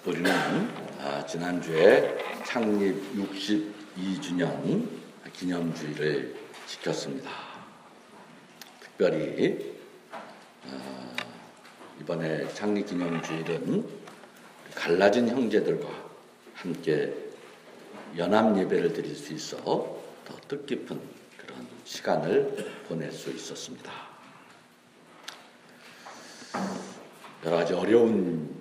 우리는 지난주에 창립 62주년 기념주일을 지켰습니다. 특별히 이번에 창립 기념주일은 갈라진 형제들과 함께 연합 예배를 드릴 수 있어 더 뜻깊은 그런 시간을 보낼 수 있었습니다. 여러 가지 어려운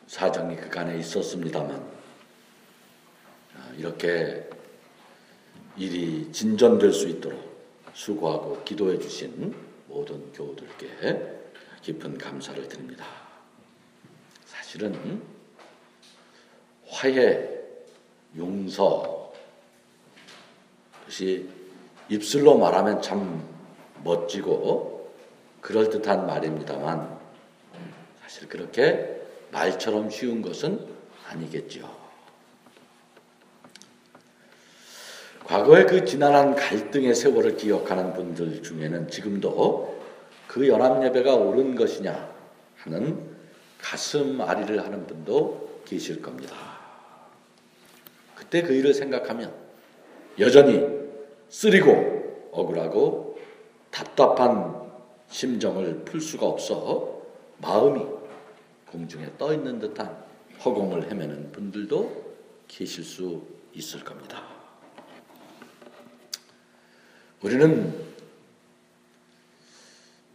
사정이 그간에 있었습니다만 이렇게 일이 진전될 수 있도록 수고하고 기도해 주신 모든 교우들께 깊은 감사를 드립니다. 사실은 화해, 용서, 그것이 입술로 말하면 참 멋지고 그럴듯한 말입니다만 사실 그렇게 말처럼 쉬운 것은 아니겠죠. 과거의 그 지난한 갈등의 세월을 기억하는 분들 중에는 지금도 그 연합예배가 옳은 것이냐 하는 가슴 아리를 하는 분도 계실 겁니다. 그때 그 일을 생각하면 여전히 쓰리고 억울하고 답답한 심정을 풀 수가 없어 마음이 공중에 떠 있는 듯한 허공을 헤매는 분들도 계실 수 있을 겁니다. 우리는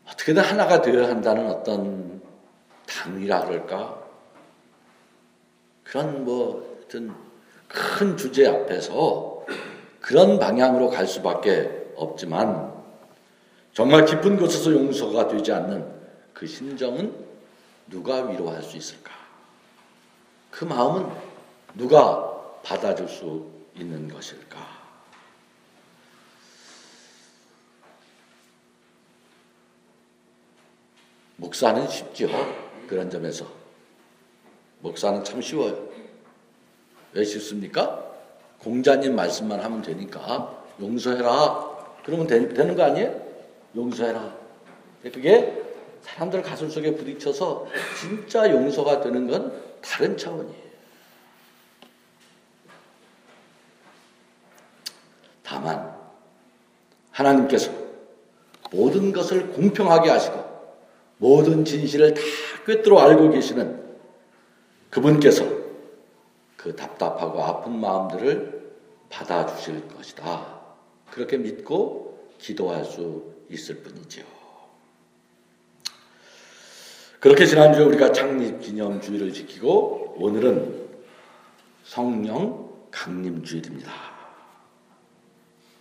어떻게든 하나가 되어야 한다는 어떤 당위라 그럴까? 그런 어떤 큰 주제 앞에서 그런 방향으로 갈 수밖에 없지만 정말 깊은 곳에서 용서가 되지 않는 그 심정은 누가 위로할 수 있을까? 그 마음은 누가 받아줄 수 있는 것일까? 목사는 쉽죠. 그런 점에서 목사는 참 쉬워요. 왜 쉽습니까? 공자님 말씀만 하면 되니까 용서해라. 그러면 되는 거 아니에요? 용서해라. 그게 사람들 가슴 속에 부딪혀서 진짜 용서가 되는 건 다른 차원이에요. 다만 하나님께서 모든 것을 공평하게 하시고 모든 진실을 다 꿰뚫어 알고 계시는 그분께서 그 답답하고 아픈 마음들을 받아주실 것이다. 그렇게 믿고 기도할 수 있을 뿐이지요. 그렇게 지난주에 우리가 창립기념주일을 지키고 오늘은 성령 강림주일입니다.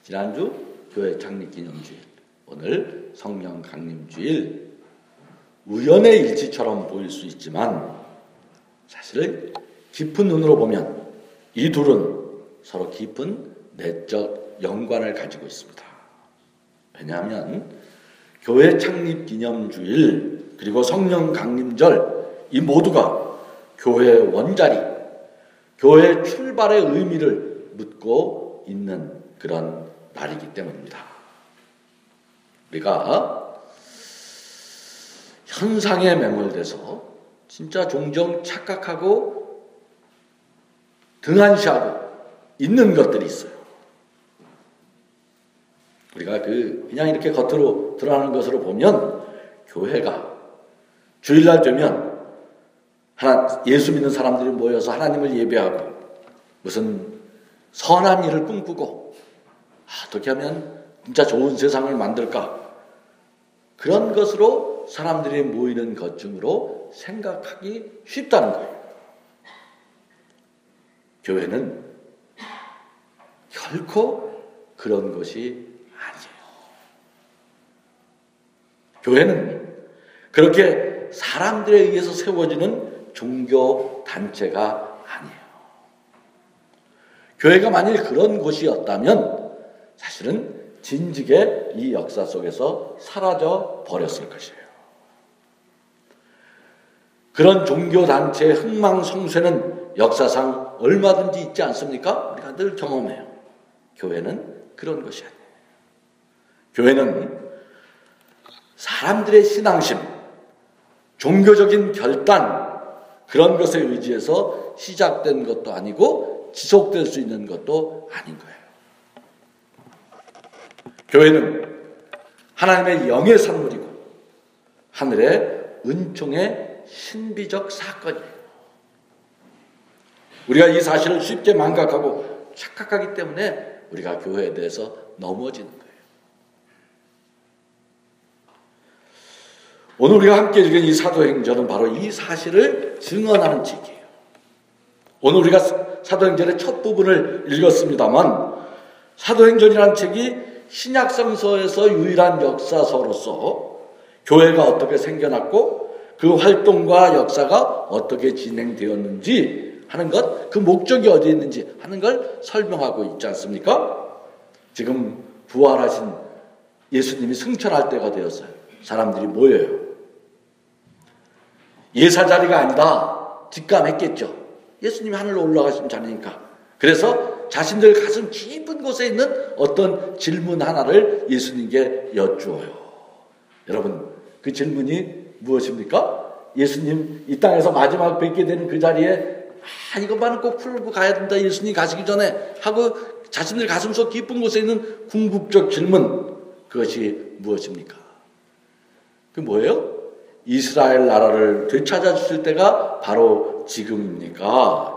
지난주 교회 창립기념주일, 오늘 성령 강림주일. 우연의 일치처럼 보일 수 있지만 사실 깊은 눈으로 보면 이 둘은 서로 깊은 내적 연관을 가지고 있습니다. 왜냐하면 교회 창립 기념주일 그리고 성령 강림절 이 모두가 교회의 원자리, 교회의 출발의 의미를 묻고 있는 그런 날이기 때문입니다. 우리가 현상에 매몰돼서 진짜 종종 착각하고 등한시하고 있는 것들이 있어요. 우리가 그냥 이렇게 겉으로 드러나는 것으로 보면 교회가 주일날 되면 예수 믿는 사람들이 모여서 하나님을 예배하고 무슨 선한 일을 꿈꾸고 어떻게 하면 진짜 좋은 세상을 만들까 그런 것으로 사람들이 모이는 것 중으로 생각하기 쉽다는 거예요. 교회는 결코 그런 것이 아니에요. 교회는 그렇게 사람들에 의해서 세워지는 종교 단체가 아니에요. 교회가 만일 그런 곳이었다면 사실은 진즉에 이 역사 속에서 사라져 버렸을 것이에요. 그런 종교단체의 흥망성쇠는 역사상 얼마든지 있지 않습니까? 우리가 늘 경험해요. 교회는 그런 것이 아니에요. 교회는 사람들의 신앙심, 종교적인 결단, 그런 것에 의지해서 시작된 것도 아니고 지속될 수 있는 것도 아닌 거예요. 교회는 하나님의 영의 산물이고 하늘의 은총의 신비적 사건이에요. 우리가 이 사실을 쉽게 망각하고 착각하기 때문에 우리가 교회에 대해서 넘어지는 거예요. 오늘 우리가 함께 읽은 이 사도행전은 바로 이 사실을 증언하는 책이에요. 오늘 우리가 사도행전의 첫 부분을 읽었습니다만 사도행전이라는 책이 신약성서에서 유일한 역사서로서 교회가 어떻게 생겨났고 그 활동과 역사가 어떻게 진행되었는지 하는 것, 그 목적이 어디에 있는지 하는 걸 설명하고 있지 않습니까? 지금 부활하신 예수님이 승천할 때가 되었어요. 사람들이 모여요. 예사자리가 아니다. 직감했겠죠. 예수님이 하늘로 올라가신 자리니까. 그래서 자신들 가슴 깊은 곳에 있는 어떤 질문 하나를 예수님께 여쭈어요. 여러분, 그 질문이 무엇입니까? 예수님 이 땅에서 마지막 뵙게 되는 그 자리에 이것만은 꼭 풀고 가야 된다. 예수님 가시기 전에 하고 자신들 가슴속 깊은 곳에 있는 궁극적 질문, 그것이 무엇입니까? 그 뭐예요? 이스라엘 나라를 되찾아 주실 때가 바로 지금입니까?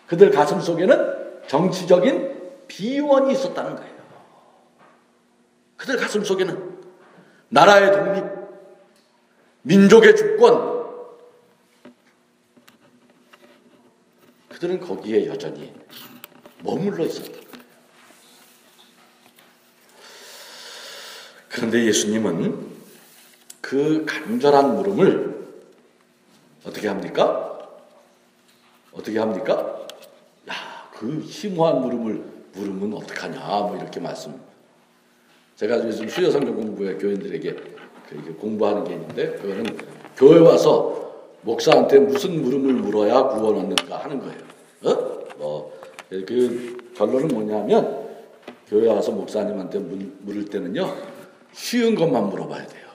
그들 가슴 속에는 정치적인 비원이 있었다는 거예요. 그들 가슴 속에는 나라의 독립, 민족의 주권, 그들은 거기에 여전히 머물러 있었던 거예요. 그런데 예수님은 그 간절한 물음을 어떻게 합니까? 어떻게 합니까? 야, 그 심오한 물음을 물으면 어떡하냐, 뭐 이렇게 말씀. 제가 요즘 수요 성경 공부에 교인들에게 공부하는 게 있는데, 그거는 교회 와서 목사한테 무슨 물음을 물어야 구원 얻는가 하는 거예요. 그 결론은 뭐냐면, 교회 와서 목사님한테 물을 때는요, 쉬운 것만 물어봐야 돼요.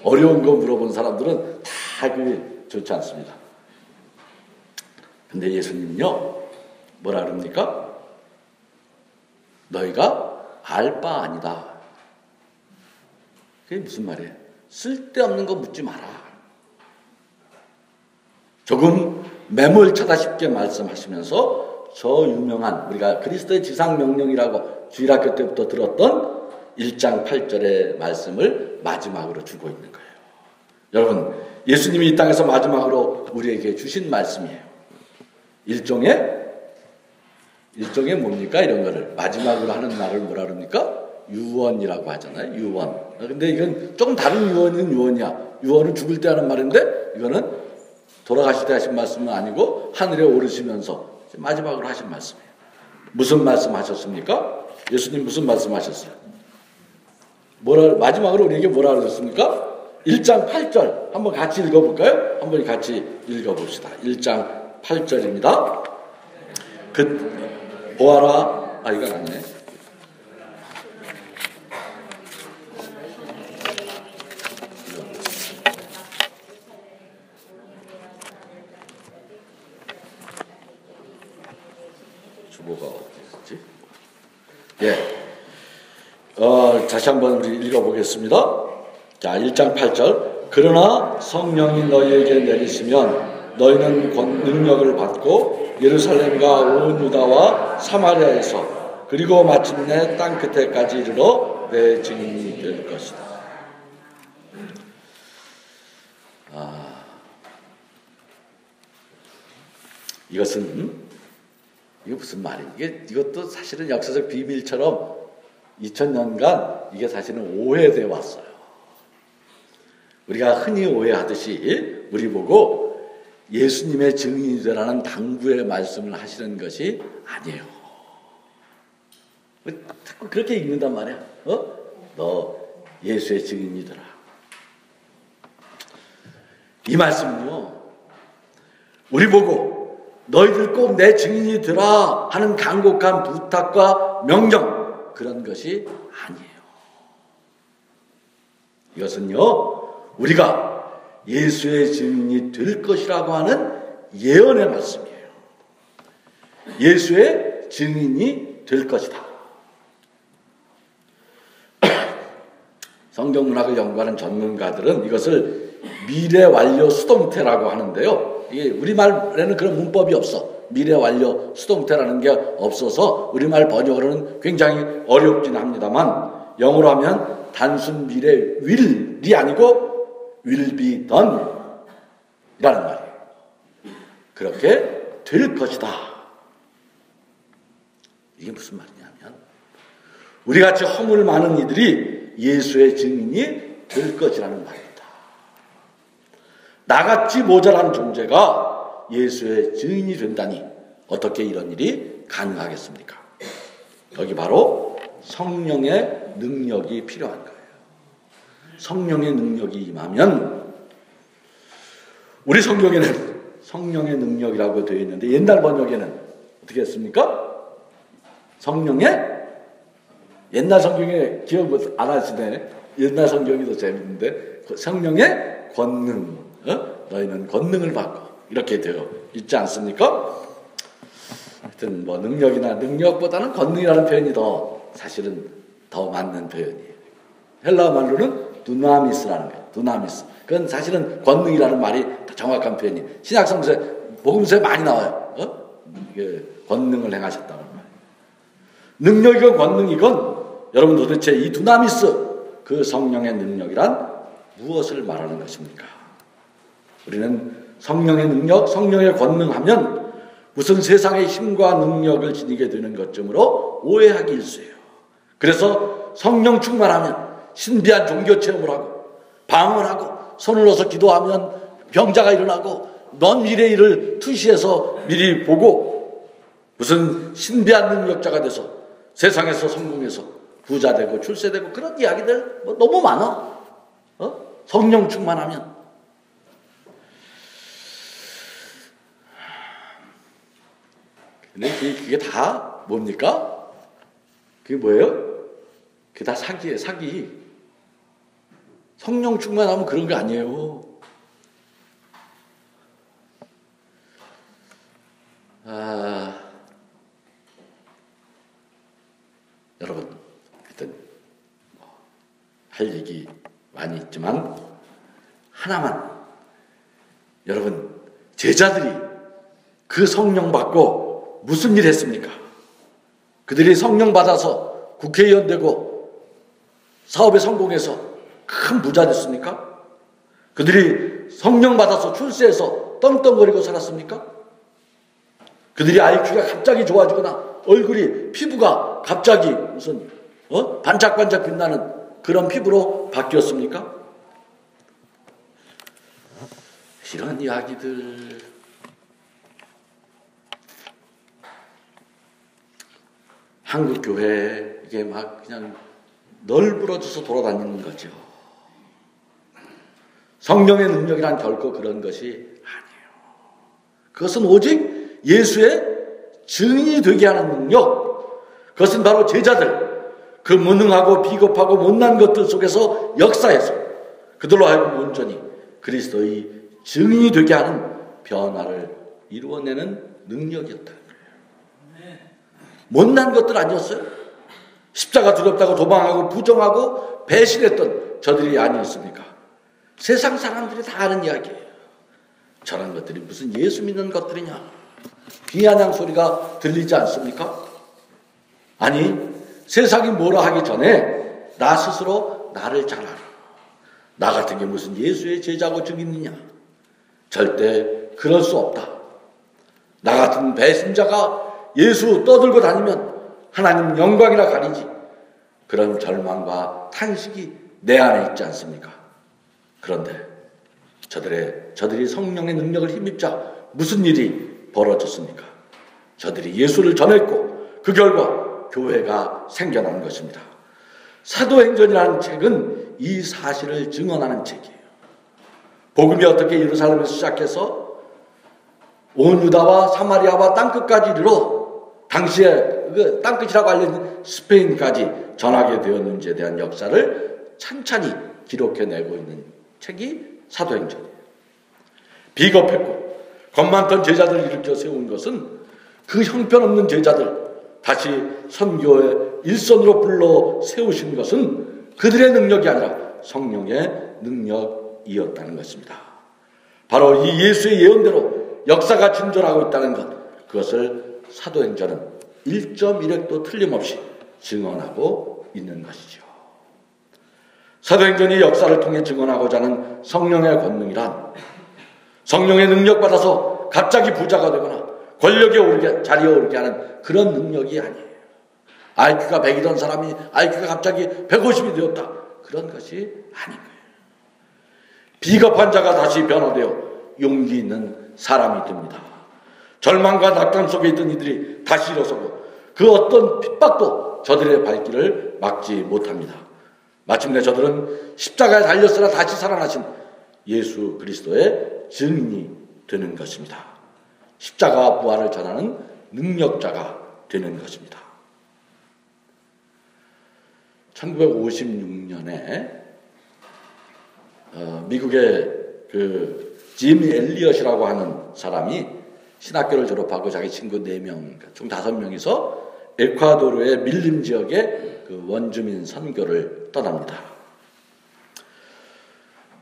어려운 거 물어본 사람들은 다 그게 좋지 않습니다. 근데 예수님은요, 뭐라 그럽니까? 너희가 알 바 아니다. 그게 무슨 말이에요? 쓸데없는 거 묻지 마라. 조금 매몰차다 싶게 말씀하시면서 저 유명한 우리가 그리스도의 지상명령이라고 주일학교 때부터 들었던 1장 8절의 말씀을 마지막으로 주고 있는 거예요. 여러분, 예수님이 이 땅에서 마지막으로 우리에게 주신 말씀이에요. 일종의 뭡니까? 이런 거를 마지막으로 하는 말을 뭐라 그럽니까? 유언이라고 하잖아요. 유언. 근데 이건 조금 다른 유언이야. 유언은 죽을 때 하는 말인데 이거는 돌아가실 때 하신 말씀은 아니고 하늘에 오르시면서 마지막으로 하신 말씀이에요. 무슨 말씀 하셨습니까? 예수님 무슨 말씀 하셨어요? 마지막으로 우리에게 뭐라 그러셨습니까? 1장 8절 한번 같이 읽어볼까요? 한번 같이 읽어봅시다. 1장 8절입니다. 보아라. 이건 아니네. 주보가 어디 있지? 예. 다시 한번 우리 읽어보겠습니다. 자, 1장 8절. 그러나 성령이 너희에게 내리시면 너희는 능력을 받고 예루살렘과 온 유다와 사마리아에서 그리고 마침내 땅끝에까지 이르러 내 증인이 될 것이다. 이게 무슨 말이에요? 이것도 사실은 역사적 비밀처럼 2000년간 이게 사실은 오해되어 왔어요. 우리가 흔히 오해하듯이 우리 보고 예수님의 증인이 되라는 당부의 말씀을 하시는 것이 아니에요. 자꾸 그렇게 읽는단 말이야. 너 예수의 증인이 되라. 이 말씀은요, 우리 보고 너희들 꼭 내 증인이 되라 하는 간곡한 부탁과 명령, 그런 것이 아니에요. 이것은요, 우리가 예수의 증인이 될 것이라고 하는 예언의 말씀이에요. 예수의 증인이 될 것이다. 성경문학을 연구하는 전문가들은 이것을 미래 완료 수동태라고 하는데요. 이게 우리말에는 그런 문법이 없어. 미래 완료 수동태라는 게 없어서 우리말 번역으로는 굉장히 어렵긴 합니다만, 영어로 하면 단순 미래 will이 아니고 will be done 이라는 말이에요. 그렇게 될 것이다. 이게 무슨 말이냐면, 우리같이 허물 많은 이들이 예수의 증인이 될 것이라는 말입니다. 나같이 모자란 존재가 예수의 증인이 된다니 어떻게 이런 일이 가능하겠습니까? 여기 바로 성령의 능력이 필요한 거예요. 성령의 능력이 임하면, 우리 성경에는 성령의 능력이라고 되어 있는데 옛날 번역에는 어떻게 했습니까? 성령의, 옛날 성경에 기억 안 하시네. 옛날 성경이 더 재밌는데, 성령의 권능, 너희는 권능을 받고, 이렇게 되어 있지 않습니까? 하여튼 뭐 능력이나 능력보다는 권능이라는 표현이 사실은 더 맞는 표현이에요. 헬라어 말로는 두나미스라는 거예요. 두나미스. 그건 사실은 권능이라는 말이 더 정확한 표현이에요. 신약 성서에, 복음서에 많이 나와요. 이게 권능을 행하셨다는 말이에요. 능력이건 권능이건, 여러분 도대체 이 두나미스, 그 성령의 능력이란 무엇을 말하는 것입니까? 우리는 성령의 능력, 성령의 권능하면 무슨 세상의 힘과 능력을 지니게 되는 것쯤으로 오해하기 일쑤예요. 그래서 성령 충만하면 신비한 종교 체험을 하고, 방언을 하고, 손을 넣어서 기도하면 병자가 일어나고, 먼 미래 일을 투시해서 미리 보고 무슨 신비한 능력자가 돼서 세상에서 성공해서 부자 되고 출세되고, 그런 이야기들 뭐 너무 많아. 성령 충만하면. 근데 그게 다 뭡니까? 그게 뭐예요? 그게 다 사기예요, 사기. 성령 충만하면 그런 게 아니에요. 여러분, 하여튼 할 얘기 많이 있지만 하나만, 여러분, 제자들이 그 성령 받고 무슨 일 했습니까? 그들이 성령 받아서 국회의원 되고 사업에 성공해서 큰 부자 됐습니까? 그들이 성령 받아서 출세해서 떵떵거리고 살았습니까? 그들이 IQ가 갑자기 좋아지거나 얼굴이, 피부가 갑자기 무슨 반짝반짝 빛나는 그런 피부로 바뀌었습니까? 이런 이야기들, 한국 교회에 이게 막 그냥 널브러져서 돌아다니는 거죠. 성령의 능력이란 결코 그런 것이 아니에요. 그것은 오직 예수의 증인이 되게 하는 능력, 그것은 바로 제자들, 그 무능하고 비겁하고 못난 것들 속에서 역사해서 그들로 하여금 온전히 그리스도의 증인이 되게 하는 변화를 이루어내는 능력이었다는 거예요. 못난 것들 아니었어요? 십자가 두렵다고 도망하고 부정하고 배신했던 저들이 아니었습니까? 세상 사람들이 다 아는 이야기예요. 저런 것들이 무슨 예수 믿는 것들이냐, 비아냥 소리가 들리지 않습니까? 아니, 세상이 뭐라 하기 전에 나 스스로 나를 잘 알아. 나 같은 게 무슨 예수의 제자고 증인이냐? 절대 그럴 수 없다. 나 같은 배신자가 예수 떠들고 다니면 하나님 영광이라 가리지. 그런 절망과 탄식이 내 안에 있지 않습니까? 그런데 저들이 성령의 능력을 힘입자 무슨 일이 벌어졌습니까? 저들이 예수를 전했고 그 결과 교회가 생겨난 것입니다. 사도행전이라는 책은 이 사실을 증언하는 책이에요. 복음이 어떻게 예루살렘에서 시작해서 온 유다와 사마리아와 땅끝까지 이르러 당시에 그 땅끝이라고 알려진 스페인까지 전하게 되었는지에 대한 역사를 찬찬히 기록해내고 있는 책이 사도행전이에요. 비겁했고 겁 많던 제자들을 일으켜 세운 것은 그 형편없는 제자들 다시 선교의 일선으로 불러 세우신 것은 그들의 능력이 아니라 성령의 능력이었다는 것입니다. 바로 이 예수의 예언대로 역사가 진전하고 있다는 것, 그것을 사도행전은 1.1획도 틀림없이 증언하고 있는 것이죠. 사도행전이 역사를 통해 증언하고자 하는 성령의 권능이란 성령의 능력받아서 갑자기 부자가 되거나 권력에 오르게, 자리에 오르게 하는 그런 능력이 아니에요. IQ가 100이던 사람이 IQ가 갑자기 150이 되었다. 그런 것이 아닌 거예요. 비겁한 자가 다시 변화되어 용기 있는 사람이 됩니다. 절망과 낙담 속에 있던 이들이 다시 일어서고 그 어떤 핍박도 저들의 발길을 막지 못합니다. 마침내 저들은 십자가에 달렸으나 다시 살아나신 예수 그리스도의 증인이 되는 것입니다. 십자가와 부활을 전하는 능력자가 되는 것입니다. 1956년에 미국의 짐 엘리엇이라고 하는 사람이 신학교를 졸업하고 자기 친구 4명, 총 5명이서 에콰도르의 밀림 지역의 그 원주민 선교를 떠납니다.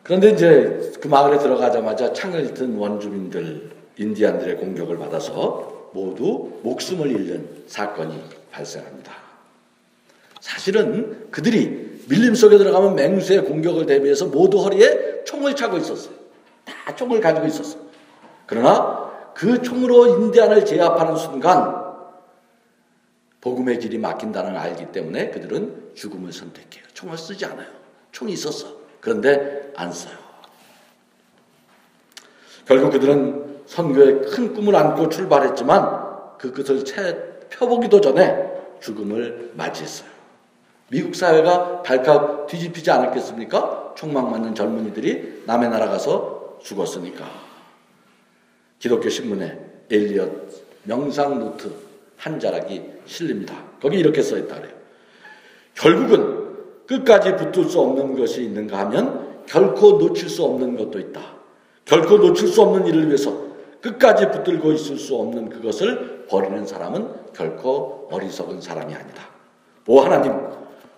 그런데 이제 그 마을에 들어가자마자 창을 든 원주민들, 인디안들의 공격을 받아서 모두 목숨을 잃는 사건이 발생합니다. 사실은 그들이 밀림 속에 들어가면 맹수의 공격을 대비해서 모두 허리에 총을 차고 있었어요. 다 총을 가지고 있었어요. 그러나 그 총으로 인디안을 제압하는 순간 복음의 길이 막힌다는 걸 알기 때문에 그들은 죽음을 선택해요. 총을 쓰지 않아요. 총이 있었어. 그런데 안 써요. 결국 그들은 선교의 큰 꿈을 안고 출발했지만 그 끝을 채 펴보기도 전에 죽음을 맞이했어요. 미국 사회가 발칵 뒤집히지 않았겠습니까? 총막 맞는 젊은이들이 남의 나라 가서 죽었으니까. 기독교 신문에 엘리엇 명상 노트 한 자락이 실립니다. 거기 이렇게 써있다 그래요. 결국은 끝까지 붙들 수 없는 것이 있는가 하면 결코 놓칠 수 없는 것도 있다. 결코 놓칠 수 없는 일을 위해서 끝까지 붙들고 있을 수 없는 그것을 버리는 사람은 결코 어리석은 사람이 아니다. 오 하나님,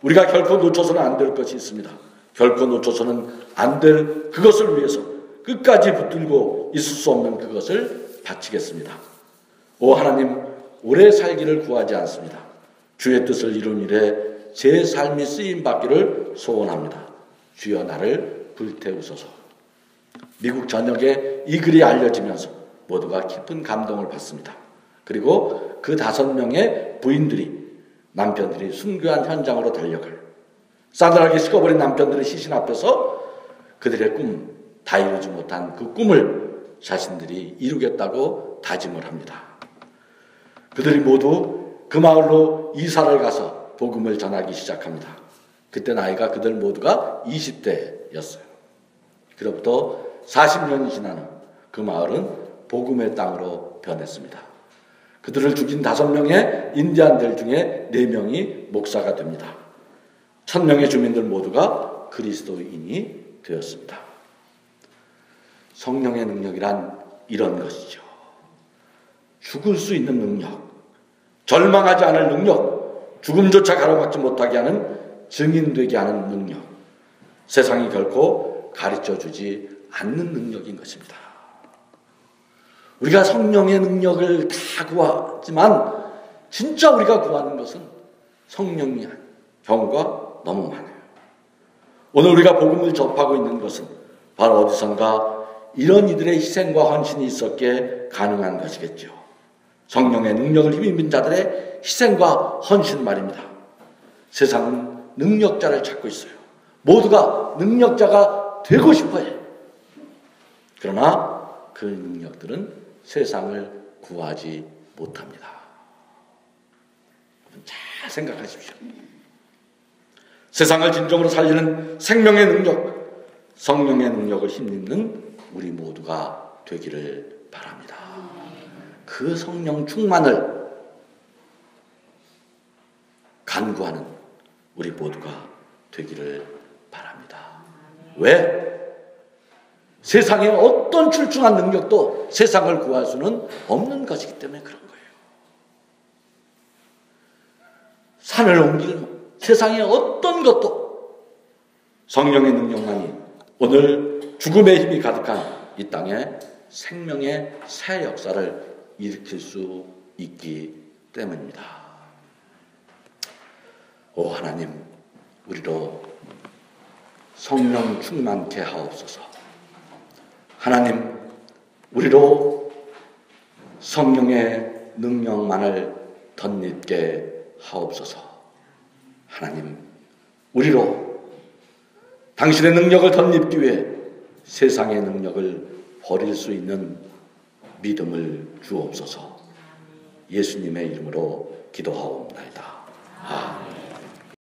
우리가 결코 놓쳐서는 안 될 것이 있습니다. 결코 놓쳐서는 안 될 그것을 위해서 끝까지 붙들고 있을 수 없는 그것을 바치겠습니다. 오 하나님, 오래 살기를 구하지 않습니다. 주의 뜻을 이룬 일에 제 삶이 쓰임받기를 소원합니다. 주여 나를 불태우소서. 미국 전역에 이 글이 알려지면서 모두가 깊은 감동을 받습니다. 그리고 그 5명의 부인들이, 남편들이 순교한 현장으로 달려갈, 싸늘하게 식어버린 남편들의 시신 앞에서 그들의 꿈, 다 이루지 못한 그 꿈을 자신들이 이루겠다고 다짐을 합니다. 그들이 모두 그 마을로 이사를 가서 복음을 전하기 시작합니다. 그때 나이가 그들 모두가 20대였어요. 그로부터 40년이 지난 후 그 마을은 복음의 땅으로 변했습니다. 그들을 죽인 5명의 인디안들 중에 4명이 목사가 됩니다. 1000명의 주민들 모두가 그리스도인이 되었습니다. 성령의 능력이란 이런 것이죠. 죽을 수 있는 능력, 절망하지 않을 능력, 죽음조차 가로막지 못하게 하는, 증인되게 하는 능력, 세상이 결코 가르쳐주지 않는 능력인 것입니다. 우리가 성령의 능력을 다 구하지만 진짜 우리가 구하는 것은 성령이 아닌 경우가 너무 많아요. 오늘 우리가 복음을 접하고 있는 것은 바로 어디선가 이런 이들의 희생과 헌신이 있었기에 가능한 것이겠죠. 성령의 능력을 힘입은 자들의 희생과 헌신 말입니다. 세상은 능력자를 찾고 있어요. 모두가 능력자가 되고 싶어해. 그러나 그 능력들은 세상을 구하지 못합니다. 잘 생각하십시오. 세상을 진정으로 살리는 생명의 능력, 성령의 능력을 힘입는 우리 모두가 되기를 바랍니다. 그 성령 충만을 간구하는 우리 모두가 되기를 바랍니다. 왜? 세상에 어떤 출중한 능력도 세상을 구할 수는 없는 것이기 때문에 그런 거예요. 산을 옮길 세상에 어떤 것도 성령의 능력만이 오늘 죽음의 힘이 가득한 이 땅에 생명의 새 역사를 일으킬 수 있기 때문입니다. 오 하나님, 우리로 성령 충만케 하옵소서. 하나님, 우리로 성령의 능력만을 덧입게 하옵소서. 하나님, 우리로 당신의 능력을 덧입기 위해 세상의 능력을 버릴 수 있는 믿음을 주옵소서. 예수님의 이름으로 기도하옵나이다. 아멘.